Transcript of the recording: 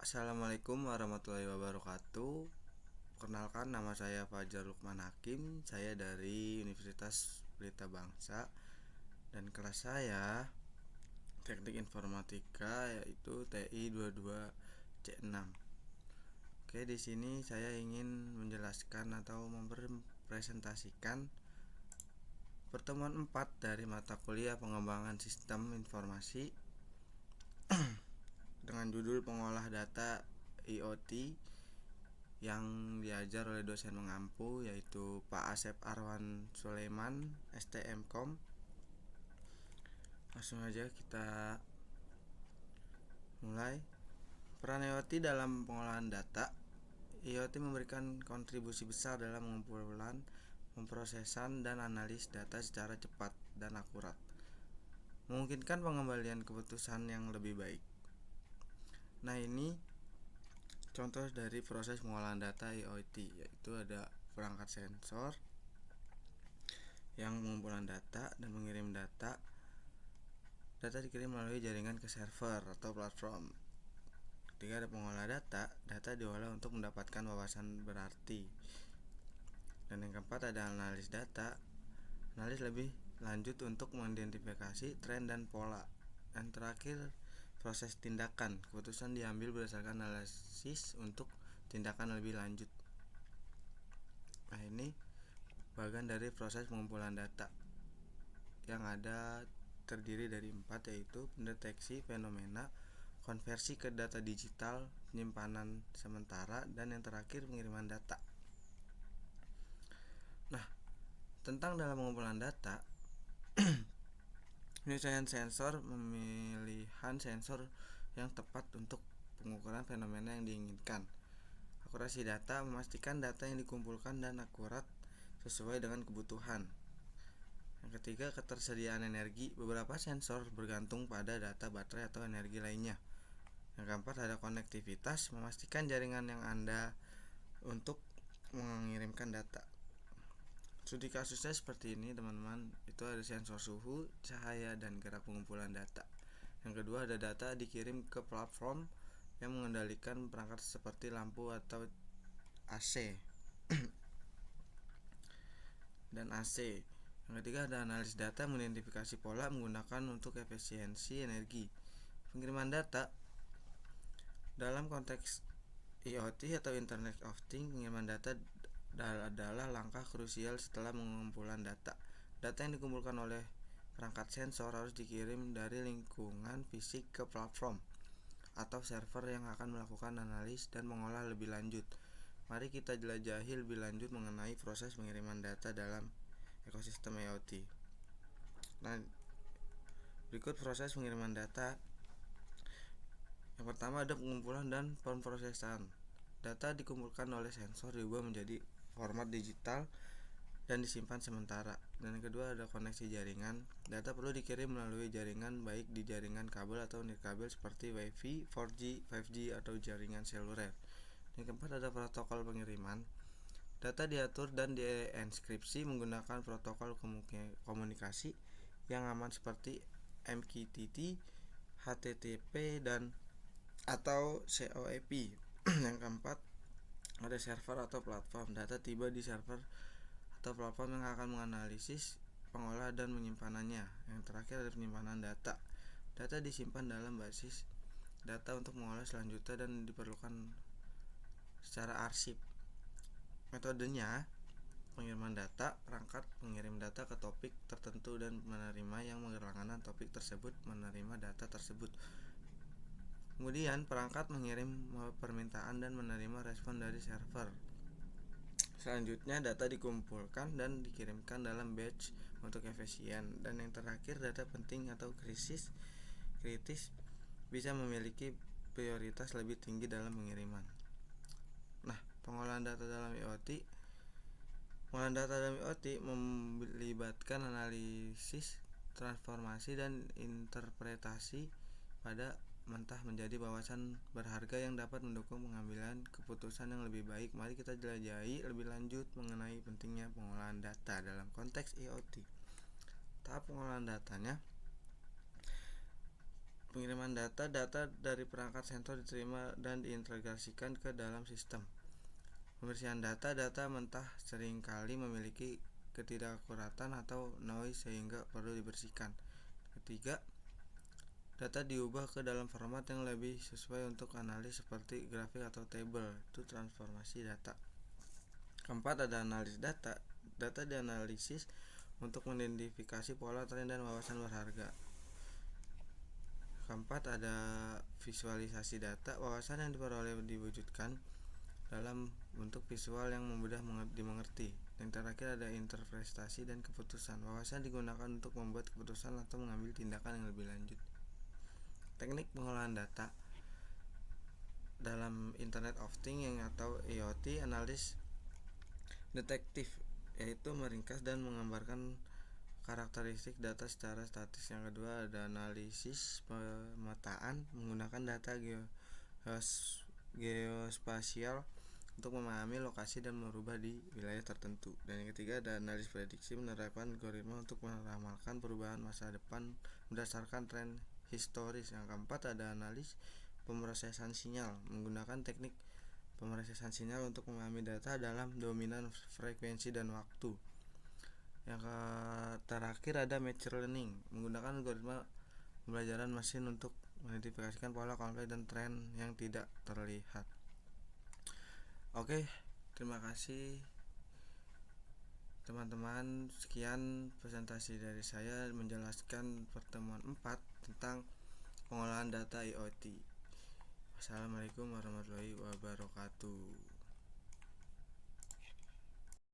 Assalamualaikum warahmatullahi wabarakatuh. Perkenalkan, nama saya Fajar Lukman Hakim. Saya dari Universitas Pelita Bangsa dan kelas saya Teknik Informatika, yaitu TI 22C6. Oke, di sini saya ingin menjelaskan atau mempresentasikan pertemuan 4 dari mata kuliah Pengembangan Sistem Informasi dengan judul Pengolah Data IoT yang diajar oleh dosen mengampu, yaitu Pak Asep Arwan Sulaiman, STMkom. Langsung aja kita mulai. Peran IoT dalam pengolahan data. IoT memberikan kontribusi besar dalam pengumpulan, pemrosesan, dan analis data secara cepat dan akurat, memungkinkan pengembalian keputusan yang lebih baik. Nah, ini contoh dari proses pengolahan data IoT, yaitu ada perangkat sensor yang pengumpulan data dan mengirim data. Data dikirim melalui jaringan ke server atau platform. Ketika ada pengolah data, data diolah untuk mendapatkan wawasan berarti. Dan yang keempat ada analis data. Analis lebih lanjut untuk mengidentifikasi tren dan pola. Dan terakhir, proses tindakan. Keputusan diambil berdasarkan analisis untuk tindakan lebih lanjut. Nah, ini bagian dari proses pengumpulan data yang terdiri dari 4, yaitu pendeteksi fenomena, konversi ke data digital, penyimpanan sementara, dan yang terakhir pengiriman data. Nah, tentang dalam pengumpulan data, penyesuaian sensor, pemilihan sensor yang tepat untuk pengukuran fenomena yang diinginkan. Akurasi data, memastikan data yang dikumpulkan dan akurat sesuai dengan kebutuhan. Yang ketiga, ketersediaan energi. Beberapa sensor bergantung pada data baterai atau energi lainnya. Yang keempat, ada konektivitas, memastikan jaringan yang Anda untuk mengirimkan data. Studi kasusnya seperti ini, teman-teman. Itu ada sensor suhu, cahaya, dan gerak pengumpulan data. Yang kedua, ada data dikirim ke platform yang mengendalikan perangkat seperti lampu atau AC dan AC. Yang ketiga, ada analis data, mengidentifikasi pola menggunakan untuk efisiensi energi. Pengiriman data dalam konteks IoT atau Internet of Things, pengiriman data adalah langkah krusial setelah pengumpulan data. Data yang dikumpulkan oleh perangkat sensor harus dikirim dari lingkungan fisik ke platform atau server yang akan melakukan analis dan mengolah lebih lanjut. Mari kita jelajahi lebih lanjut mengenai proses pengiriman data dalam ekosistem IoT. Nah, berikut proses pengiriman data. Yang pertama ada pengumpulan dan pemrosesan. Data dikumpulkan oleh sensor diubah menjadi format digital dan disimpan sementara. Dan yang kedua ada koneksi jaringan. Data perlu dikirim melalui jaringan, baik di jaringan kabel atau nirkabel seperti Wi-Fi, 4G, 5G atau jaringan seluler. Yang keempat ada protokol pengiriman. Data diatur dan dienkripsi menggunakan protokol komunikasi yang aman seperti MQTT, HTTP dan atau COAP. Yang keempat ada server atau platform. Data tiba di server atau platform yang akan menganalisis, pengolah, dan menyimpanannya. Yang terakhir ada penyimpanan data. Data disimpan dalam basis data untuk mengolah selanjutnya dan diperlukan secara arsip. Metodenya, pengiriman data, perangkat mengirim data ke topik tertentu dan menerima yang berlangganan topik tersebut menerima data tersebut. Kemudian perangkat mengirim permintaan dan menerima respon dari server. Selanjutnya data dikumpulkan dan dikirimkan dalam batch untuk efisien. Dan yang terakhir, data penting atau kritis bisa memiliki prioritas lebih tinggi dalam pengiriman. Nah, pengolahan data dalam IoT. Pengolahan data dalam IoT melibatkan analisis, transformasi, dan interpretasi pada mentah menjadi wawasan berharga yang dapat mendukung pengambilan keputusan yang lebih baik. Mari kita jelajahi lebih lanjut mengenai pentingnya pengolahan data dalam konteks IoT. Tahap pengolahan datanya. Pengiriman data dari perangkat sensor diterima dan diintegrasikan ke dalam sistem. Pembersihan data mentah seringkali memiliki ketidakakuratan atau noise sehingga perlu dibersihkan. Ketiga, data diubah ke dalam format yang lebih sesuai untuk analis seperti grafik atau tabel, itu transformasi data. Keempat, ada analis data. Data dianalisis untuk mengidentifikasi pola, tren, dan wawasan berharga. Keempat, ada visualisasi data. Wawasan yang diperoleh diwujudkan dalam bentuk visual yang mudah dimengerti. Yang terakhir, ada interpretasi dan keputusan. Wawasan digunakan untuk membuat keputusan atau mengambil tindakan yang lebih lanjut. Teknik pengolahan data dalam Internet of Things atau IoT, analis detektif, yaitu meringkas dan menggambarkan karakteristik data secara statis. Yang kedua, ada analisis pemetaan menggunakan data geospasial untuk memahami lokasi dan merubah di wilayah tertentu. Dan yang ketiga, ada analis prediksi menerapkan algoritma untuk meramalkan perubahan masa depan berdasarkan tren historis. Yang keempat, ada analis pemrosesan sinyal menggunakan teknik pemrosesan sinyal untuk memahami data dalam dominan frekuensi dan waktu. Yang terakhir, ada machine learning menggunakan algoritma pembelajaran mesin untuk mengidentifikasikan pola, konflik, dan tren yang tidak terlihat. Oke, terima kasih teman-teman. Sekian presentasi dari saya menjelaskan pertemuan 4 tentang pengolahan data IoT. Wassalamualaikum warahmatullahi wabarakatuh.